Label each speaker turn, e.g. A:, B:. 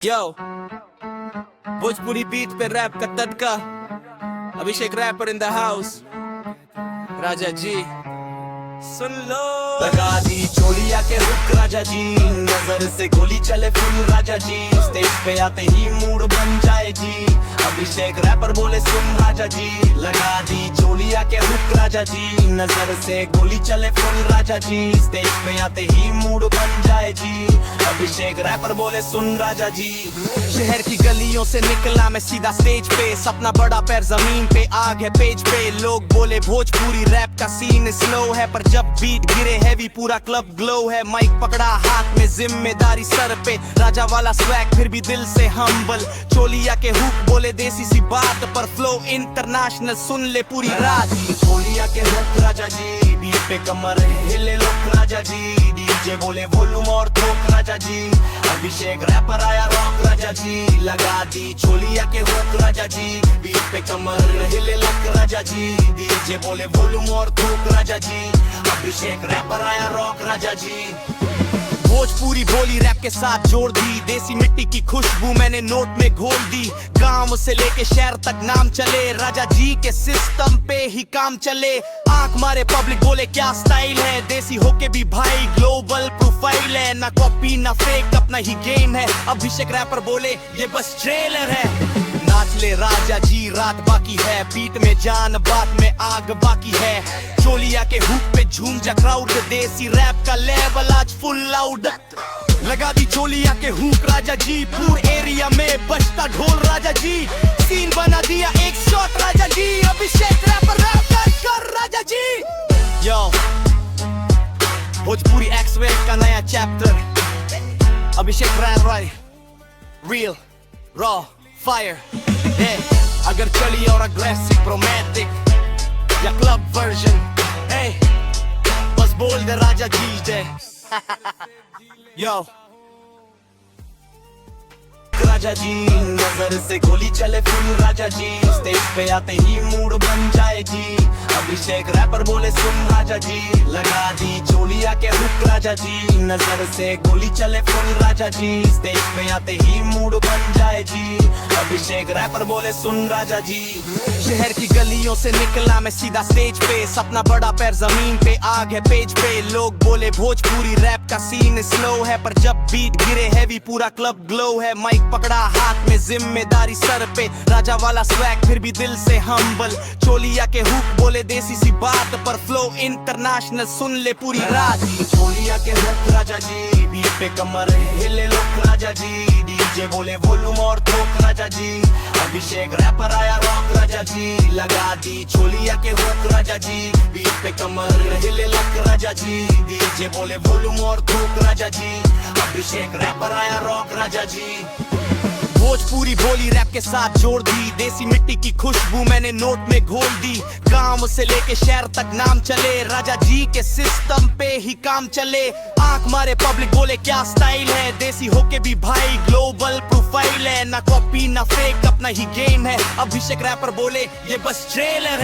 A: यो Bhojpuri beat पे rap का तड़का। अभिषेक rapper in the house. राजा जी सुन लो।
B: लगा दी चोलिया के रुक राजा जी, नजर से गोली चले फुल राजा जी, स्टेज पे आते ही मूड बन जाए जी। अभिषेक रैपर बोले सुन राजा जी, लगा दी चोलिया के रुक राजा जी, नजर से गोली चले फुल राजा जी, स्टेज पे आते ही मूड बन जाए जी। अभिषेक रैपर बोले सुन राजा जी।
A: शहर की गलियों से निकला मैं सीधा स्टेज पे, सपना बड़ा पैर जमीन पे, आग है पेज पे। लोग बोले भोजपुरी रैप का सीन स्लो है, पर जब बीट गिरे हैवी पूरा क्लब ग्लो है। माइक पकड़ा हाथ में जिम्मेदारी सर पे, राजा वाला स्वैग फिर भी दिल से हम्बल। चोलिया के हुक बोले देसी सी बात, पर फ्लो इंटरनेशनल सुन ले पूरी रात।
B: चोलिया के रुक राजा जी, बीट पे कमर हिले लोक राजा जी, डीजे बोले वॉल्यूम और ठोक राजा जी। अभिषेक रैपर आया रॉक राजा जी, लगा दी चोलिया के हुक राजा जी, बीट पे कमर हिले लोक राजा जी, डीजे बोले वॉल्यूम और ठोक राजा जी। अभिषेक रैपर आया रॉक राजा जी।
A: भोजपुरी बोली रैप के साथ जोड़ दी, देसी मिट्टी की खुशबू मैंने नोट में घोल दी। गांव से लेके शहर तक नाम चले, राजा जी के सिस्टम पे ही काम चले। आंख मारे पब्लिक बोले क्या स्टाइल है, देसी होके भी भाई ग्लोबल प्रोफाइल है। ना कॉपी ना फेक अपना ही गेम है, अभिषेक रैपर बोले ये बस ट्रेलर है। नाच ले राजा जी रात बाकी है, बीट में जान बात में आग बाकी है। चोलिया के हुक पे झूम जा क्राउड, देसी रैप का लेवल आज फुल लाउड। लगा दी चोलिया के हुक राजा जी, पूरे एरिया में बजता ढोल राजा जी। सीन बना दिया एक शॉट राजा जी, अभिषेक रैपर रैप कर राजा जी। यो भोजपुरी एक्सवेल का नया चैप्टर, अभिषेक रैपर रियल रॉ फायर। अगर चली और अग्रेसिव रोमांटिक या क्लब वर्जन, बस बोल दे राजा जी दे। यो
B: राजा जी, नजर से गोली चले फुल राजा जी, स्टेज पे आते ही मूड बन जाए जी। अभिषेक रैपर बोले सुन राजा जी, लगा दी चोलिया के हुक राजा जी, नजर से गोली चले फुल राजा जी, स्टेज पे आते ही मूड बन जाए जी। अभिषेक रैपर बोले सुन राजा जी।
A: शहर की गलियों से निकला मैं सीधा स्टेज पे, सपना बड़ा पैर जमीन पे, आग है पेज पे। लोग बोले भोजपुरी रैप का सीन स्लो है, पर जब बीट गिरे हैवी पूरा क्लब ग्लो है। माइक पकड़ा हाथ में जिम्मेदारी सर पे, राजा वाला स्वैग फिर भी दिल से हम्बल। चोलिया के हुक बोले देसी सी बात, पर फ्लो इंटरनेशनल सुन ले पूरी रात।
B: चोलिया के हुक राजा जी, बीट पे कमर हिले लोक राजा जी, डीजे बोले वॉल्यूम और ठोक राजा जी। अभिषेक रैपर आया रॉक राजा जी, लगा दी चोलिया के हुक राजा जी, बीट पे कमर हिले लोक राजा जी, डीजे बोले वॉल्यूम और ठोक राजा जी। अभिषेक रैपर आया रॉक राजा जी।
A: भोजपुरी बोली रैप के साथ जोड़ दी, देसी मिट्टी की खुशबू मैंने नोट में घोल दी। गांव से लेके शहर तक नाम चले, राजा जी के सिस्टम पे ही काम चले। आंख मारे पब्लिक बोले क्या स्टाइल है, देसी होके भी भाई ग्लोबल प्रोफाइल है। ना कॉपी ना फेक अपना ही गेम है, अभिषेक रैपर बोले ये बस ट्रेलर है।